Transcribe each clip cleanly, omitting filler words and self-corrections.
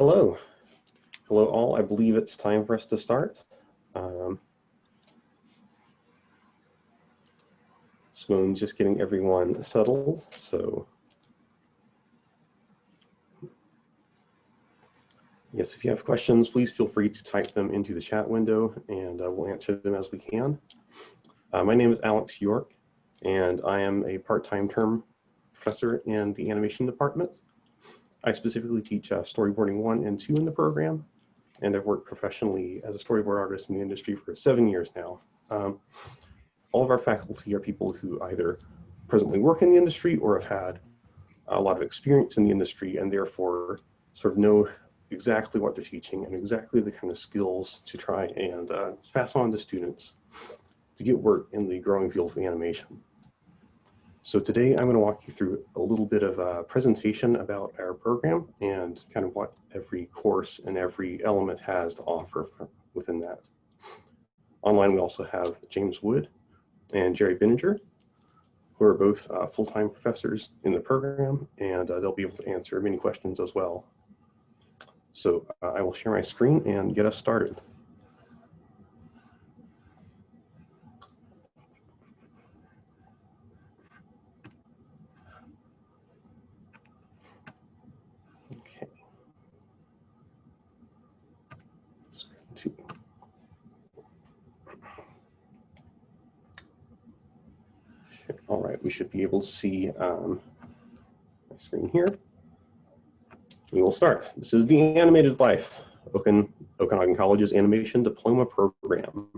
Hello. Hello all. I believe it's time for us to start. Swoon's just getting everyone settled, so yes, if you have questions, please feel free to type them into the chat window and we'll answer them as we can. My name is Alex York, and I am a part-time term professor in the animation department. I specifically teach storyboarding 1 and 2 in the program, and I've worked professionally as a storyboard artist in the industry for 7 years now. All of our faculty are people who either presently work in the industry or have had a lot of experience in the industry and therefore sort of know exactly what they're teaching and exactly the kind of skills to try and pass on to students to get work in the growing field of animation. So today I'm going to walk you through a little bit of a presentation about our program and kind of what every course and every element has to offer within that. Online we also have James Wood and Jerry Binninger, who are both full-time professors in the program, and they'll be able to answer many questions as well. So I will share my screen and get us started. All right, we should be able to see my screen here. We will start. This is the Animated Life, Okanagan College's Animation Diploma Program.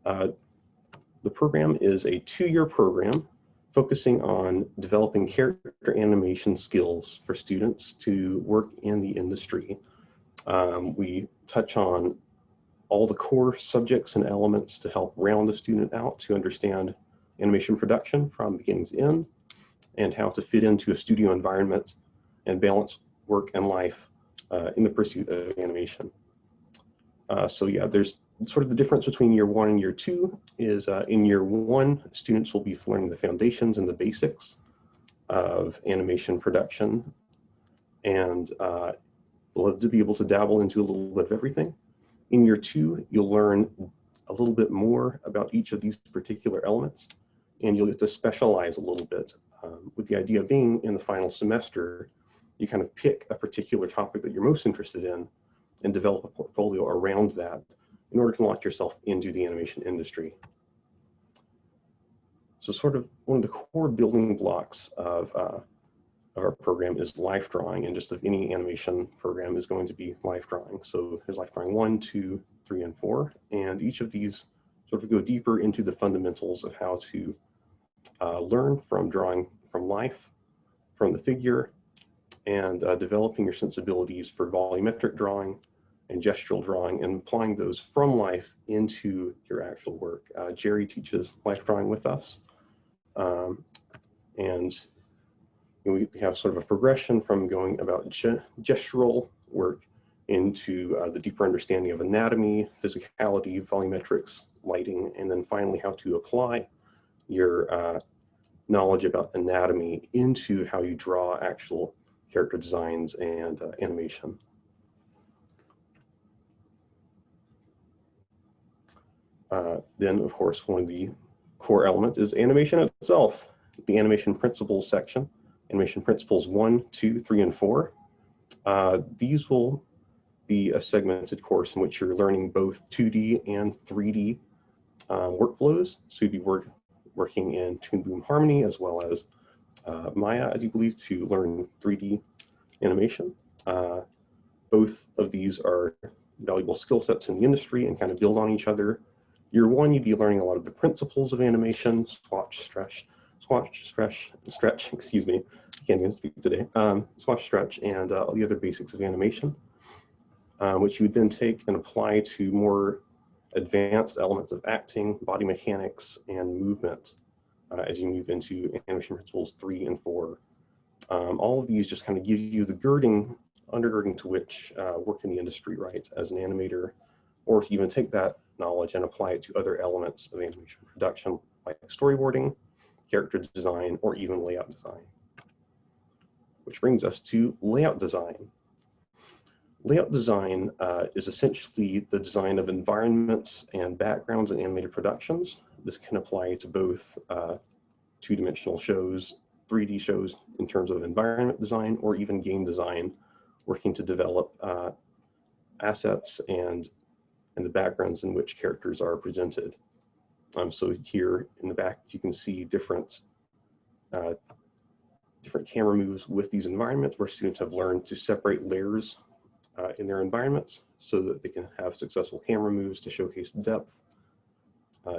The program is a 2-year program focusing on developing character animation skills for students to work in the industry. We touch on all the core subjects and elements to help round the student out to understand animation production from beginning to end, and how to fit into a studio environment and balance work and life in the pursuit of animation. So yeah, there's sort of the difference between year 1 and year 2 is in year 1, students will be learning the foundations and the basics of animation production, and they'll have to be able to dabble into a little bit of everything. In year 2, you'll learn a little bit more about each of these particular elements, and you'll get to specialize a little bit, with the idea being in the final semester, you kind of pick a particular topic that you're most interested in and develop a portfolio around that in order to launch yourself into the animation industry. So sort of one of the core building blocks of our program is life drawing, and just of any animation program is going to be life drawing. So there's life drawing 1, 2, 3, and 4, and each of these sort of go deeper into the fundamentals of how to learn from drawing from life, from the figure, and developing your sensibilities for volumetric drawing and gestural drawing, and applying those from life into your actual work. Jerry teaches life drawing with us, and we have sort of a progression from going about gestural work into the deeper understanding of anatomy, physicality, volumetrics, lighting, and then finally how to apply your knowledge about anatomy into how you draw actual character designs and animation. Then, of course, one of the core elements is animation itself, the animation principles section. Animation principles 1, 2, 3, and 4. These will be a segmented course in which you're learning both 2D and 3D workflows. So you'd be working in Toon Boom Harmony as well as Maya, I do believe, to learn 3D animation. Both of these are valuable skill sets in the industry and kind of build on each other. Year 1, you'd be learning a lot of the principles of animation, stretch, excuse me, I can't even speak today, swatch, stretch, and all the other basics of animation, which you would then take and apply to more advanced elements of acting, body mechanics, and movement as you move into animation principles 3 and 4. All of these just kind of give you the undergirding to which work in the industry, right, as an animator, or to even take that knowledge and apply it to other elements of animation production, like storyboarding, character design, or even layout design. Which brings us to layout design. Layout design is essentially the design of environments and backgrounds in animated productions. This can apply to both two-dimensional shows, 3D shows in terms of environment design, or even game design, working to develop assets and the backgrounds in which characters are presented. So here in the back, you can see different camera moves with these environments where students have learned to separate layers in their environments so that they can have successful camera moves to showcase depth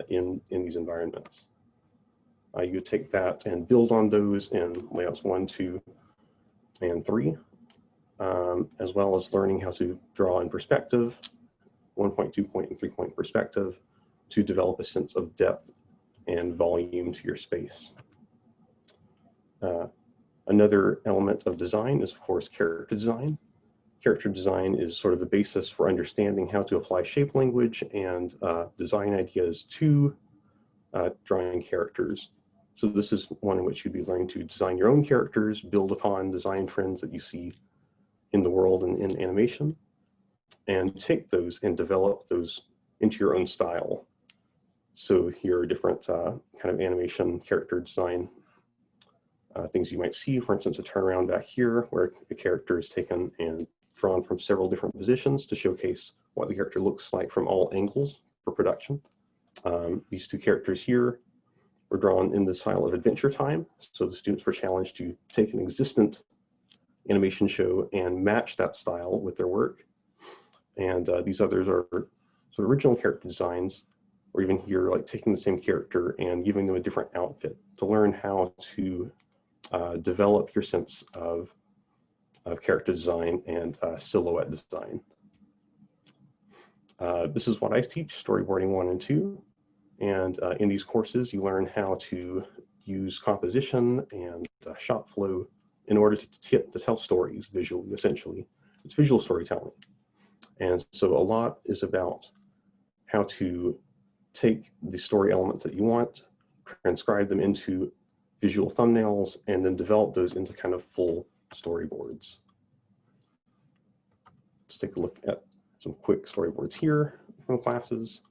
in these environments. You would take that and build on those in layouts 1, 2, and 3, as well as learning how to draw in perspective, 1-point, 2-point, and 3-point perspective, to develop a sense of depth and volume to your space. Another element of design is, of course, character design. Character design is sort of the basis for understanding how to apply shape language and design ideas to drawing characters. So this is one in which you'd be learning to design your own characters, build upon design trends that you see in the world and in animation, and take those and develop those into your own style. So here are different kind of animation character design things you might see. For instance, a turnaround back here where a character is taken and drawn from several different positions to showcase what the character looks like from all angles for production. These two characters here were drawn in the style of Adventure Time. So the students were challenged to take an existent animation show and match that style with their work. And these others are sort of original character designs, or even here, like taking the same character and giving them a different outfit to learn how to develop your sense of character design and silhouette design. This is what I teach, storyboarding 1 and 2. And in these courses, you learn how to use composition and shot flow in order to tell stories visually, essentially. It's visual storytelling. And so a lot is about how to take the story elements that you want, transcribe them into visual thumbnails, and then develop those into kind of full storyboards. Let's take a look at some quick storyboards here from classes.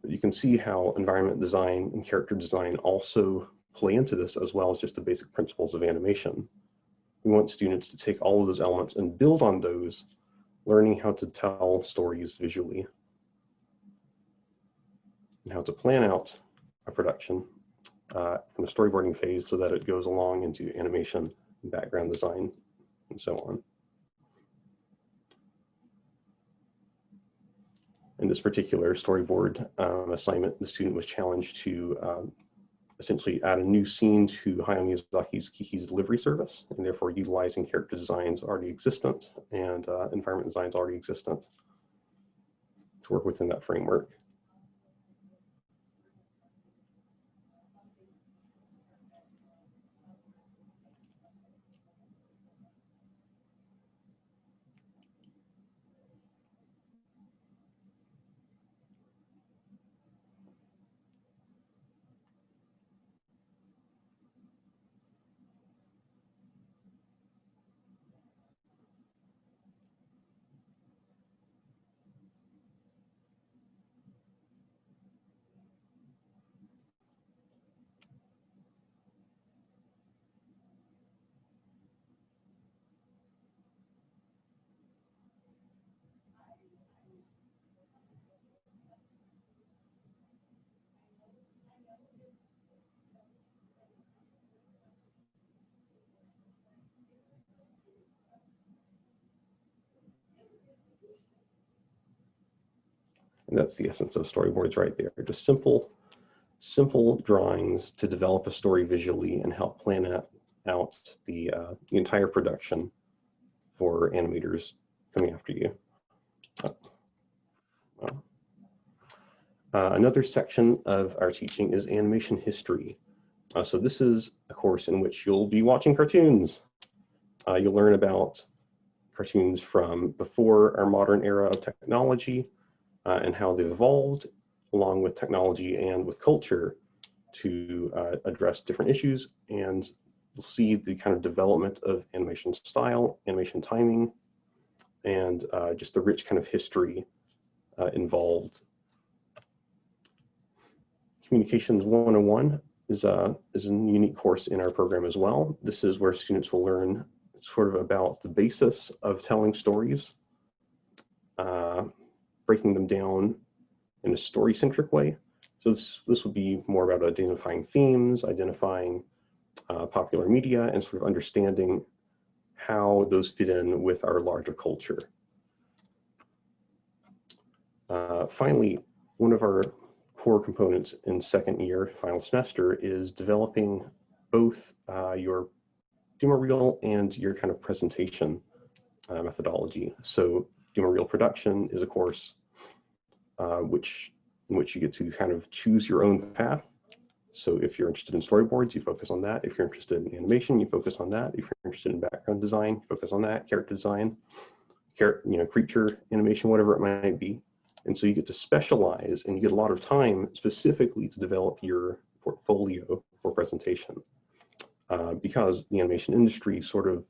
But you can see how environment design and character design also play into this, as well as just the basic principles of animation. We want students to take all of those elements and build on those, learning how to tell stories visually and how to plan out a production from the storyboarding phase so that it goes along into animation, background design, and so on. In this particular storyboard assignment, the student was challenged to essentially add a new scene to Hayao Miyazaki's Kiki's Delivery Service, and therefore utilizing character designs already existent and environment designs already existent to work within that framework. And that's the essence of storyboards right there. Just simple drawings to develop a story visually and help plan out the entire production for animators coming after you. Another section of our teaching is animation history. So this is a course in which you'll be watching cartoons. You'll learn about cartoons from before our modern era of technology and how they've evolved along with technology and with culture to address different issues. And you'll see the kind of development of animation style, animation timing, and just the rich kind of history involved. Communications 101 is a unique course in our program as well. This is where students will learn sort of about the basis of telling stories, breaking them down in a story-centric way. So this would be more about identifying themes, identifying popular media, and sort of understanding how those fit in with our larger culture. Finally, one of our core components in second year final semester is developing both your demo reel and your kind of presentation methodology. So demo reel production is a course in which you get to kind of choose your own path. So if you're interested in storyboards, you focus on that. If you're interested in animation, you focus on that. If you're interested in background design, you focus on that. Character design, creature animation, whatever it might be. And so you get to specialize, and you get a lot of time specifically to develop your portfolio for presentation. Because the animation industry sort of,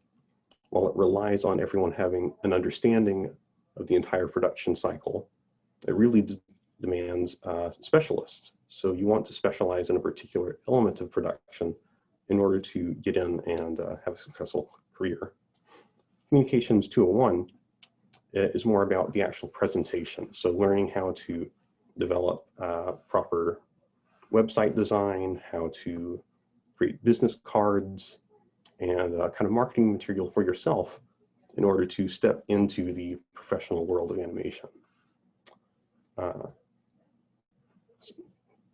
while it relies on everyone having an understanding of the entire production cycle, it really demands specialists. So you want to specialize in a particular element of production in order to get in and have a successful career. Communications 201 is more about the actual presentation. So learning how to develop proper website design, how to create business cards, and kind of marketing material for yourself in order to step into the professional world of animation.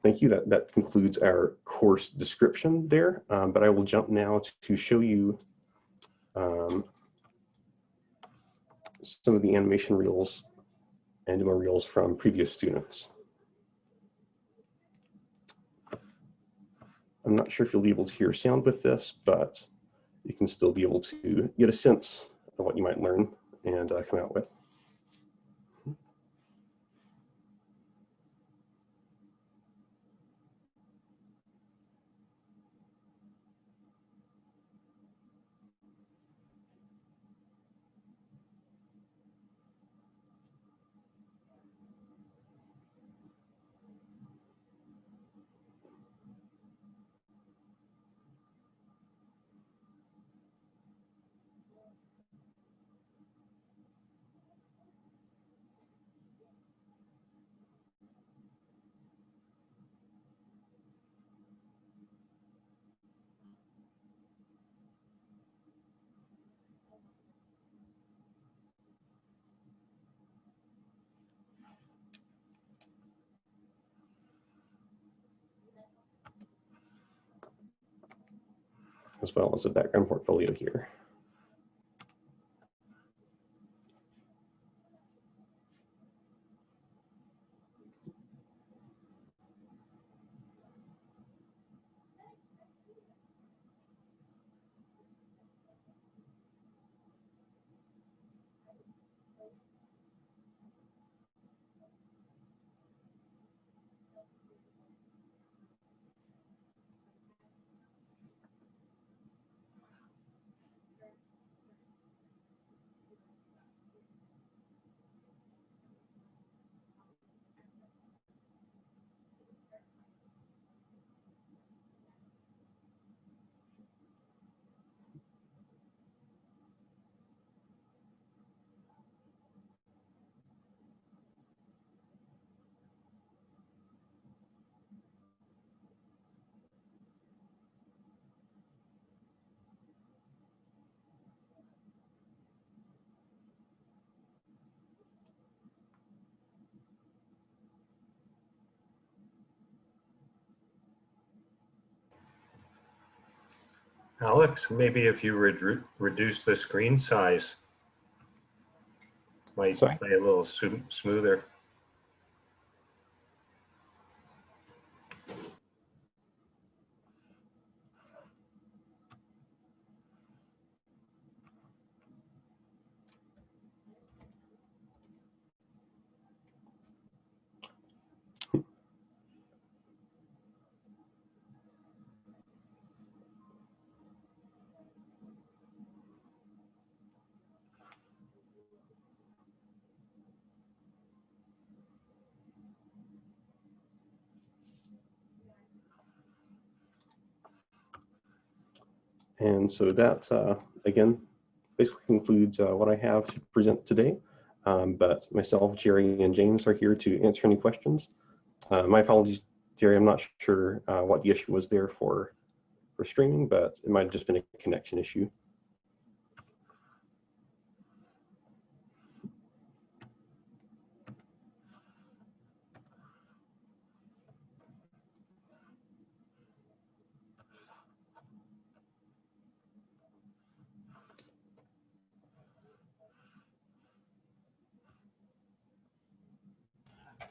Thank you. That concludes our course description there, but I will jump now to show you some of the animation reels and demo reels from previous students. I'm not sure if you'll be able to hear sound with this, but you can still be able to get a sense of what you might learn and come out with. As well as a background portfolio here. Alex, maybe if you reduce the screen size, might play a little smoother. And so that, again, basically concludes what I have to present today. But myself, Jerry, and James are here to answer any questions. My apologies, Jerry, I'm not sure what the issue was there for streaming, but it might have just been a connection issue.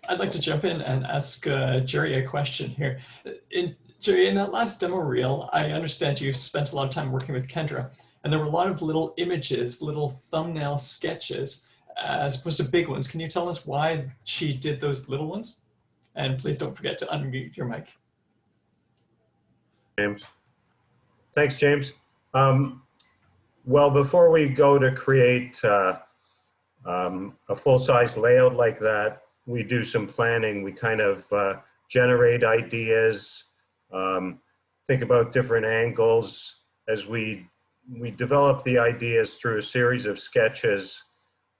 I'd like to jump in and ask Jerry a question here. Jerry, in that last demo reel, I understand you spent a lot of time working with Kendra, and there were a lot of little images, little thumbnail sketches, as opposed to big ones. Can you tell us why she did those little ones? And please don't forget to unmute your mic. James. Thanks, James. Well, before we go to create a full-size layout like that, we do some planning. We kind of generate ideas, think about different angles as we develop the ideas through a series of sketches.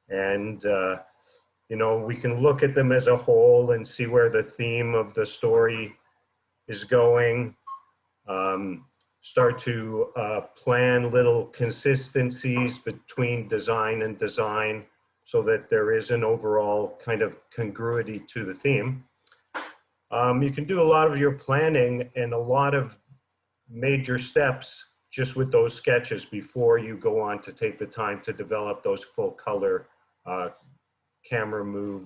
And, you know, we can look at them as a whole and see where the theme of the story is going. Start to plan little consistencies between design and design so that there is an overall kind of congruity to the theme. You can do a lot of your planning and a lot of major steps just with those sketches before you go on to take the time to develop those full color camera move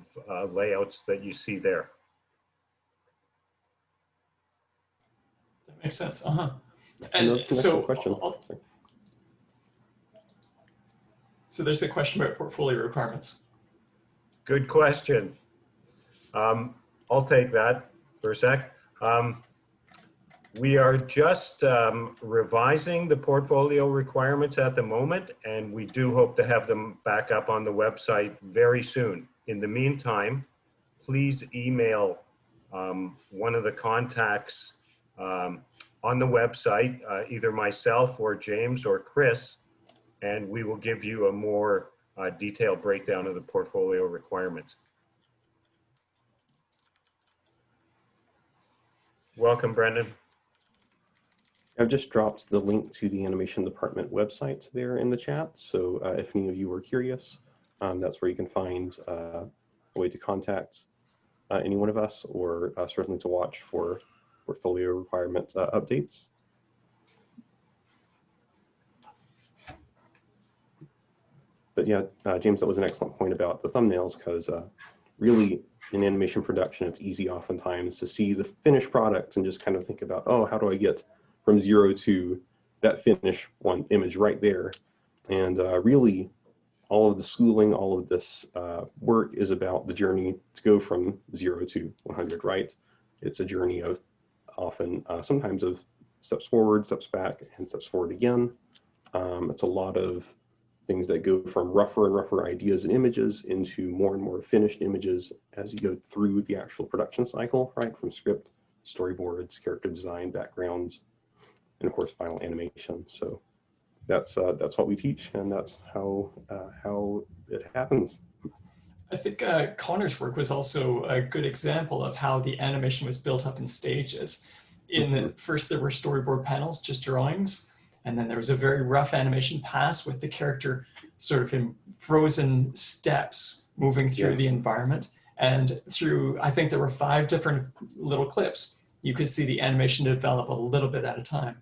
layouts that you see there. That makes sense. And so, question. So there's a question about portfolio requirements. Good question. I'll take that for a sec. We are just revising the portfolio requirements at the moment, and we do hope to have them back up on the website very soon. In the meantime, please email one of the contacts on the website, either myself or James or Chris, and we will give you a more detailed breakdown of the portfolio requirements. Welcome, Brendan. I've just dropped the link to the animation department website there in the chat. So if any of you are curious, that's where you can find a way to contact any one of us, or certainly to watch for portfolio requirement updates. But yeah, James, that was an excellent point about the thumbnails, because really in animation production, it's easy oftentimes to see the finished product and just kind of think about, oh, how do I get from 0 to that finished one image right there? And really, all of the schooling, all of this work is about the journey to go from 0 to 100, right? It's a journey of often, sometimes of steps forward, steps back, and steps forward again. It's a lot of things that go from rougher and rougher ideas and images into more and more finished images as you go through the actual production cycle, right? From script, storyboards, character design, backgrounds, and of course, final animation. So that's what we teach, and that's how it happens. I think Connor's work was also a good example of how the animation was built up in stages. First, there were storyboard panels, just drawings, and then there was a very rough animation pass with the character sort of in frozen steps moving through the environment. And through, I think there were 5 different little clips. You could see the animation develop a little bit at a time.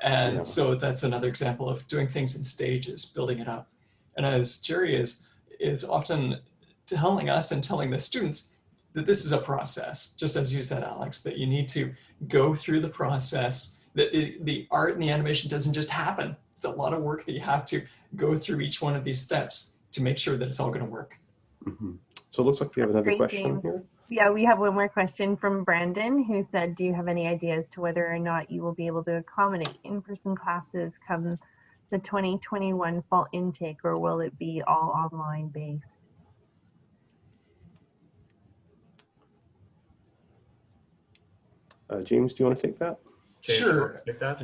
And so that's another example of doing things in stages, building it up. And as Jerry is often telling us and telling the students that this is a process, just as you said, Alex, that you need to go through the process, that the art and the animation doesn't just happen. It's a lot of work that you have to go through each one of these steps to make sure that it's all going to work. So it looks like we have another question here. Yeah, we have one more question from Brandon, who said, do you have any ideas to whether or not you will be able to accommodate in-person classes come the 2021 fall intake, or will it be all online based? James, do you want to take that? Sure. Take that?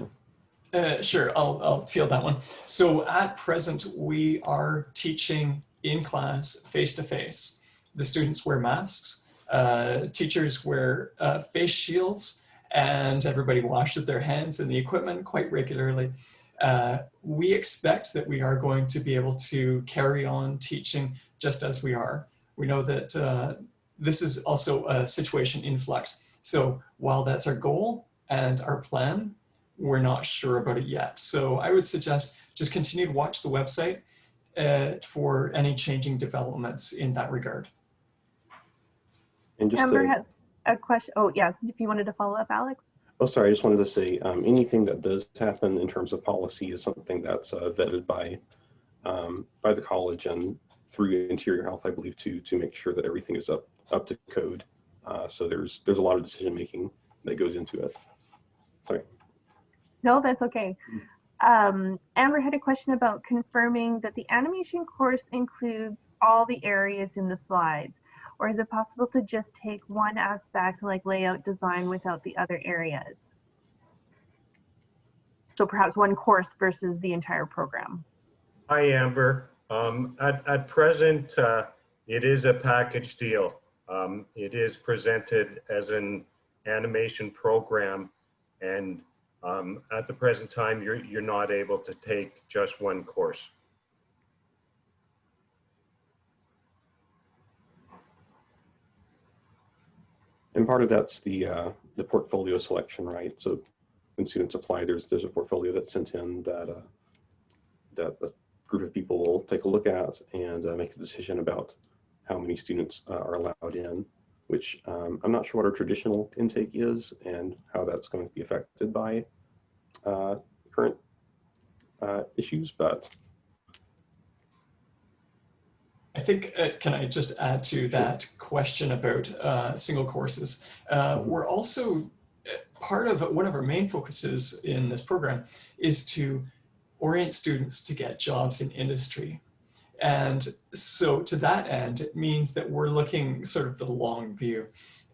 Sure, I'll field that one. So at present, we are teaching in class face-to-face. The students wear masks, teachers wear face shields, and everybody washes their hands and the equipment quite regularly. We expect that we are going to be able to carry on teaching just as we are. We know that this is also a situation in flux. So while that's our goal and our plan, we're not sure about it yet. So I would suggest just continue to watch the website for any changing developments in that regard. And just Amber to, has a question. Oh, yeah, if you wanted to follow up, Alex. oh, sorry, I just wanted to say anything that does happen in terms of policy is something that's vetted by the college and through Interior Health, I believe, to make sure that everything is up to code. So there's a lot of decision making that goes into it. Sorry. No, that's okay. Amber had a question about confirming that the animation course includes all the areas in the slides, or is it possible to just take one aspect like layout design without the other areas? So perhaps one course versus the entire program. Hi, Amber. At present, it is a package deal. It is presented as an animation program, and at the present time, you're not able to take just one course. And part of that's the portfolio selection, right? So when students apply, there's a portfolio that's sent in that that a group of people will take a look at and make a decision about how many students are allowed in, which I'm not sure what our traditional intake is and how that's going to be affected by current issues, but I think, can I just add to that question about single courses? We're also, part of one of our main focuses in this program is to orient students to get jobs in industry. And so to that end, it means that we're looking sort of the long view.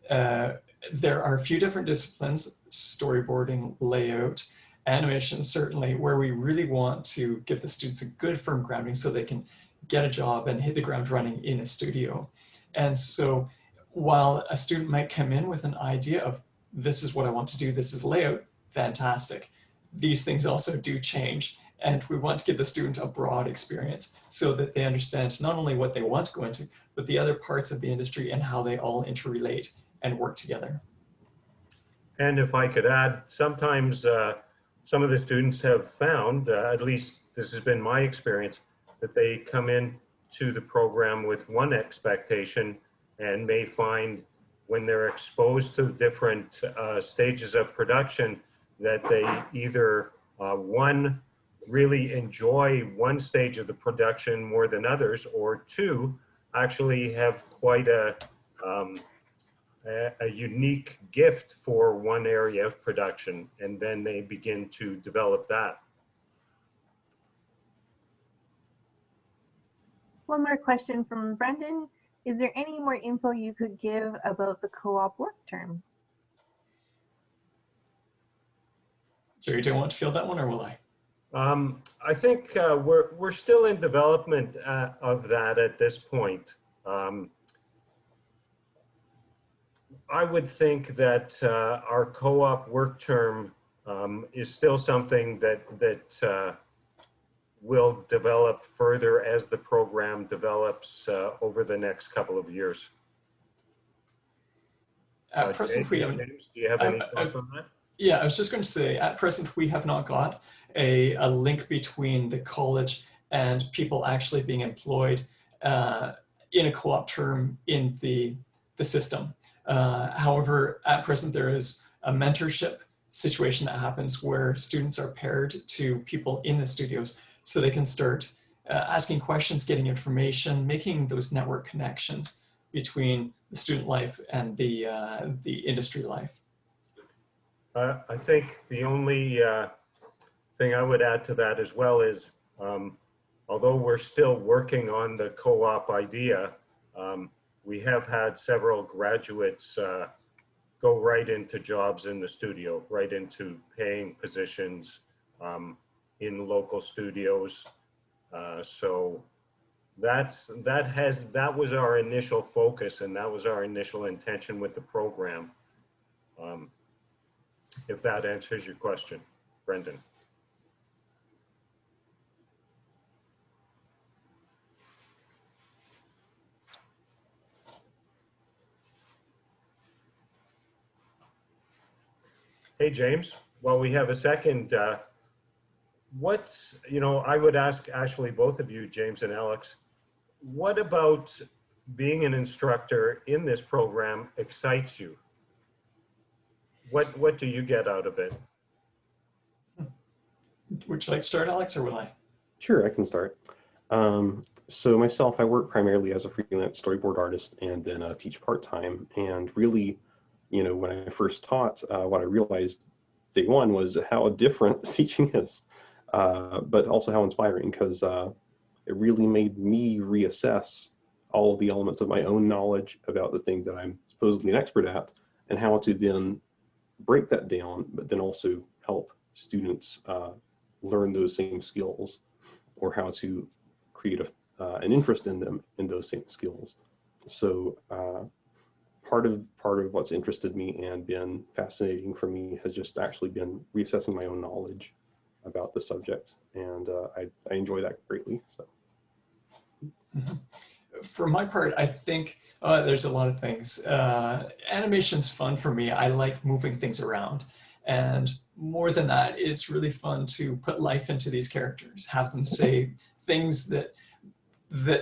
There are a few different disciplines, storyboarding, layout, animation, certainly, where we really want to give the students a good firm grounding so they can get a job and hit the ground running in a studio. And so while a student might come in with an idea of, this is what I want to do, this is layout, fantastic. These things also do change. And we want to give the student a broad experience so that they understand not only what they want to go into, but the other parts of the industry and how they all interrelate and work together. And if I could add, sometimes some of the students have found, at least this has been my experience, that they come in to the program with one expectation and may find when they're exposed to different stages of production that they either, one, really enjoy one stage of the production more than others, or two, actually have quite a unique gift for one area of production, and then they begin to develop that. One more question from Brendan. Is there any more info you could give about the co-op work term? Jerry, do you want to field that one or will I? I think we're still in development of that at this point. I would think that our co-op work term is still something that will develop further as the program develops over the next couple of years. At present, we haven't. James, do you have any thoughts on that? Yeah, I was just going to say, at present, we have not got a link between the college and people actually being employed in a co-op term in the system. However, at present, there is a mentorship situation that happens where students are paired to people in the studios so they can start asking questions, getting information, making those network connections between the student life and the industry life. I think the only thing I would add to that as well is, although we're still working on the co-op idea, we have had several graduates go right into jobs in the studio, right into paying positions in local studios. So that was our initial focus, and that was our initial intention with the program. If that answers your question, Brendan. Hey, James, while we have a second, I would ask actually both of you, James and Alex, what about being an instructor in this program excites you? What do you get out of it? Would you like to start, Alex, or will I? Sure, I can start. So myself, I work primarily as a freelance storyboard artist and then teach part-time. And really, when I first taught, what I realized day one was how different teaching is, but also how inspiring, because it really made me reassess all of the elements of my own knowledge about the thing that I'm supposedly an expert at, and how to then break that down, but then also help students learn those same skills, or how to create an interest in them in those same skills. So part of what's interested me and been fascinating for me has just actually been reassessing my own knowledge about the subject, and I enjoy that greatly. So. Mm-hmm. For my part, I think there's a lot of things. Animation's fun for me. I like moving things around. And more than that, it's really fun to put life into these characters, have them say things that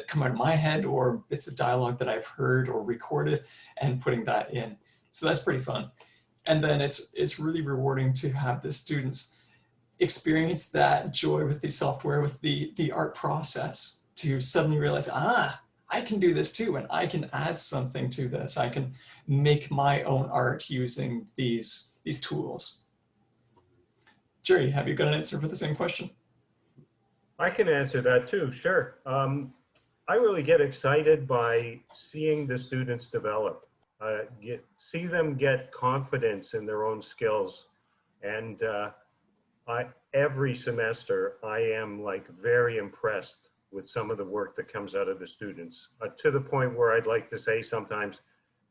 come out of my head, or bits of dialogue that I've heard or recorded, and putting that in. So that's pretty fun. And then it's really rewarding to have the students experience that joy with the software, with the art process, to suddenly realize, I can do this too, and I can add something to this. I can make my own art using these tools. Jerry, have you got an answer for the same question? I can answer that too, sure. I really get excited by seeing the students develop, see them get confidence in their own skills. And every semester, I am like very impressed with some of the work that comes out of the students, to the point where I'd like to say sometimes,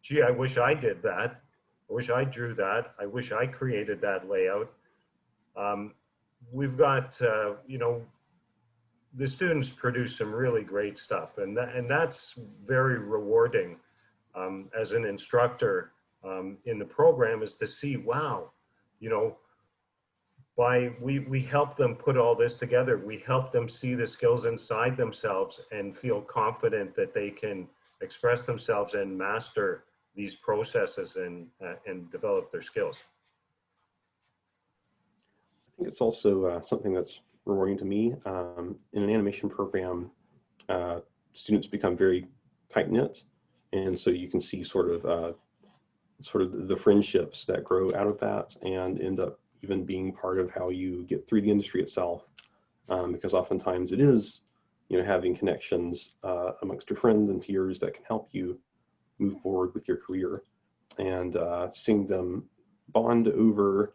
gee, I wish I did that. I wish I drew that. I wish I created that layout. We've got, the students produce some really great stuff, and that's very rewarding as an instructor in the program, is to see, wow, we help them put all this together. We help them see the skills inside themselves and feel confident that they can express themselves and master these processes and develop their skills. I think it's also something that's rewarding to me. In an animation program, students become very tight-knit, and so you can see sort of the friendships that grow out of that, and end up even being part of how you get through the industry itself, because oftentimes it is, having connections amongst your friends and peers that can help you move forward with your career, and seeing them bond over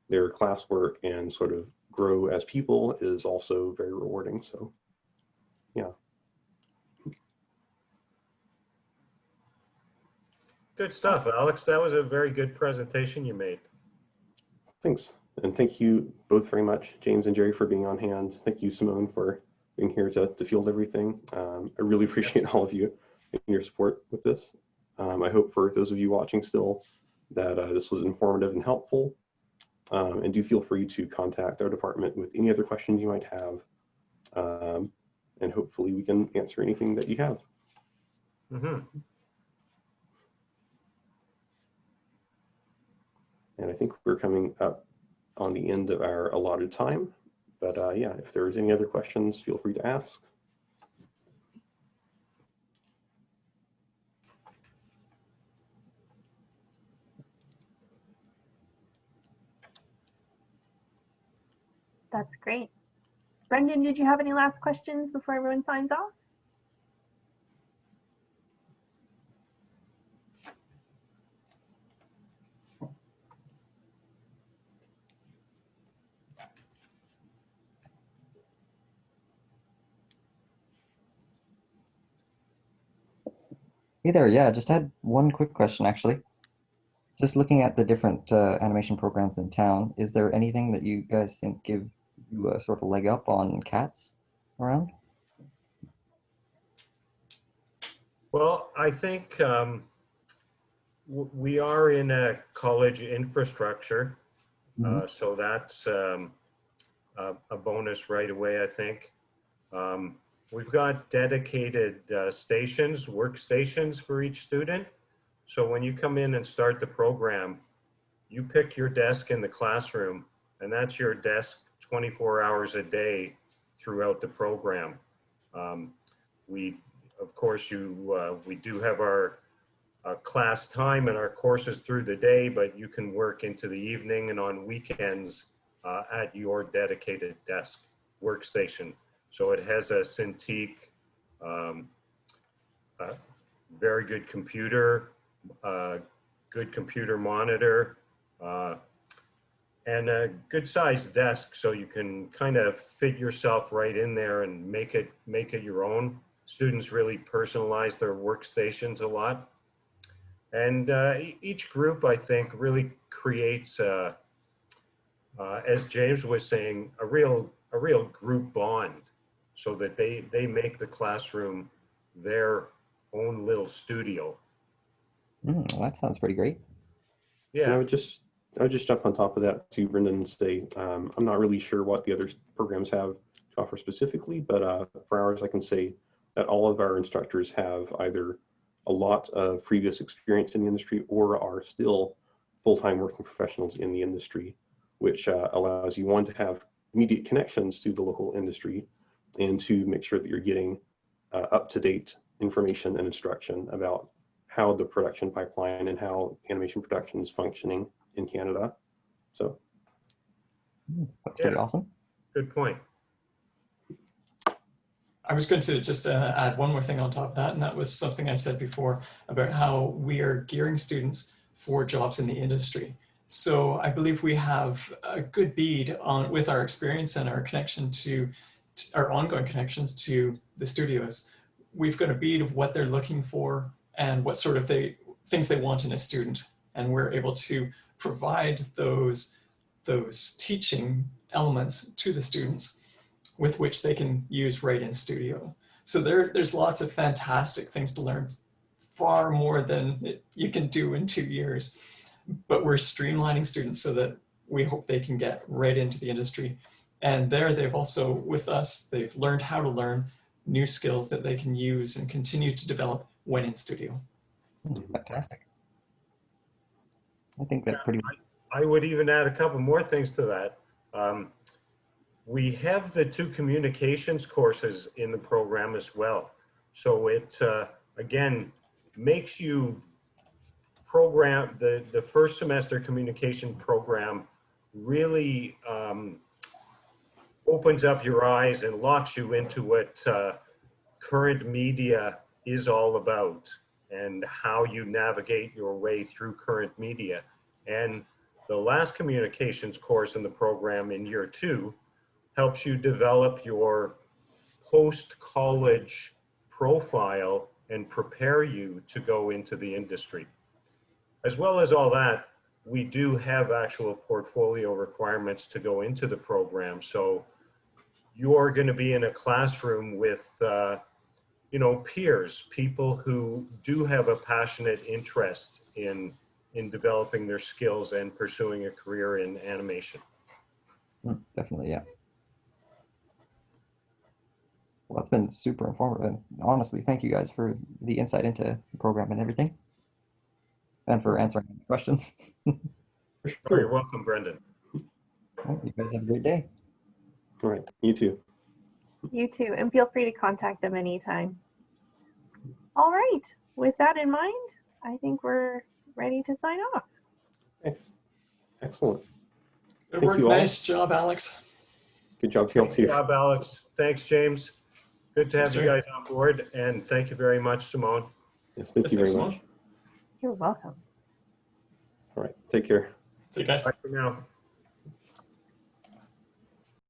their classwork and sort of grow as people is also very rewarding. So, yeah. Good stuff, Alex. That was a very good presentation you made. Thanks. And thank you both very much, James and Jerry, for being on hand. Thank you, Simone, for being here to field everything. I really appreciate all of you and your support with this. I hope for those of you watching still that this was informative and helpful. And do feel free to contact our department with any other questions you might have. And hopefully we can answer anything that you have. Mm-hmm. And I think we're coming up on the end of our allotted time. But yeah, if there's any other questions, feel free to ask. That's great. Brendan, did you have any last questions before everyone signs off? Hey there, yeah, just had one quick question actually. Just looking at the different animation programs in town, is there anything that you guys think give you a sort of leg up on cats around? Well, I think we are in a college infrastructure, so that's a bonus right away, I think. We've got dedicated stations, workstations for each student. So when you come in and start the program, you pick your desk in the classroom, and that's your desk 24 hours a day throughout the program. Of course, we do have our class time and our courses through the day, but you can work into the evening and on weekends at your dedicated desk workstation. So it has a Cintiq, very good computer, good computer monitor, and a good sized desk, so you can kind of fit yourself right in there and make it your own. Students really personalize their workstations a lot. And each group, I think, really creates, as James was saying, a real group bond, so that they make the classroom their own little studio. Well, that sounds pretty great. And Yeah. I would just jump on top of that too, Brendan, and say I'm not really sure what the other programs have to offer specifically, but for ours, I can say that all of our instructors have either a lot of previous experience in the industry or are still full-time working professionals in the industry, which allows you, one, to have immediate connections to the local industry, and to make sure that you're getting up-to-date information and instruction about how the production pipeline and how animation production is functioning in Canada. So That's pretty awesome. Good point. I was going to just add one more thing on top of that, and that was something I said before about how we are gearing students for jobs in the industry. So I believe we have a good bead on with our experience and our connection to our ongoing connections to the studios. We've got a bead of what they're looking for and what sort of things they want in a student, and we're able to provide those teaching elements to the students with which they can use right in studio. So there's lots of fantastic things to learn, far more than you can do in 2 years. But we're streamlining students so that we hope they can get right into the industry. And there they've also, with us, they've learned how to learn new skills that they can use and continue to develop when in studio. Fantastic. I think that pretty much. I would even add a couple more things to that. We have the 2 communications courses in the program as well. So it, again, makes you program, the first semester communication program really opens up your eyes and locks you into what current media is all about and how you navigate your way through current media. And the last communications course in the program in year 2 helps you develop your post-college profile and prepare you to go into the industry. As well as all that, we do have actual portfolio requirements to go into the program. So you're going to be in a classroom with, you know, peers, people who do have a passionate interest in developing their skills and pursuing a career in animation. Definitely, yeah. Well, it's been super informative. And honestly, thank you guys for the insight into the program and everything, and for answering the questions. Oh, you're welcome, Brendan. Well, you guys have a great day. all right, you too. You too, and feel free to contact them anytime. All right, with that in mind, I think we're ready to sign off. Okay. Excellent. Good Thank work. you all. Nice job, Alex. Good job to you all Good too. job, Alex. Thanks, James. Good to have Thanks, you Jerry. guys on board, and thank you very much, Simone. Yes, thank Yes, you very thanks, much. Simone. You're welcome. All right, take care. See you guys. Bye for now.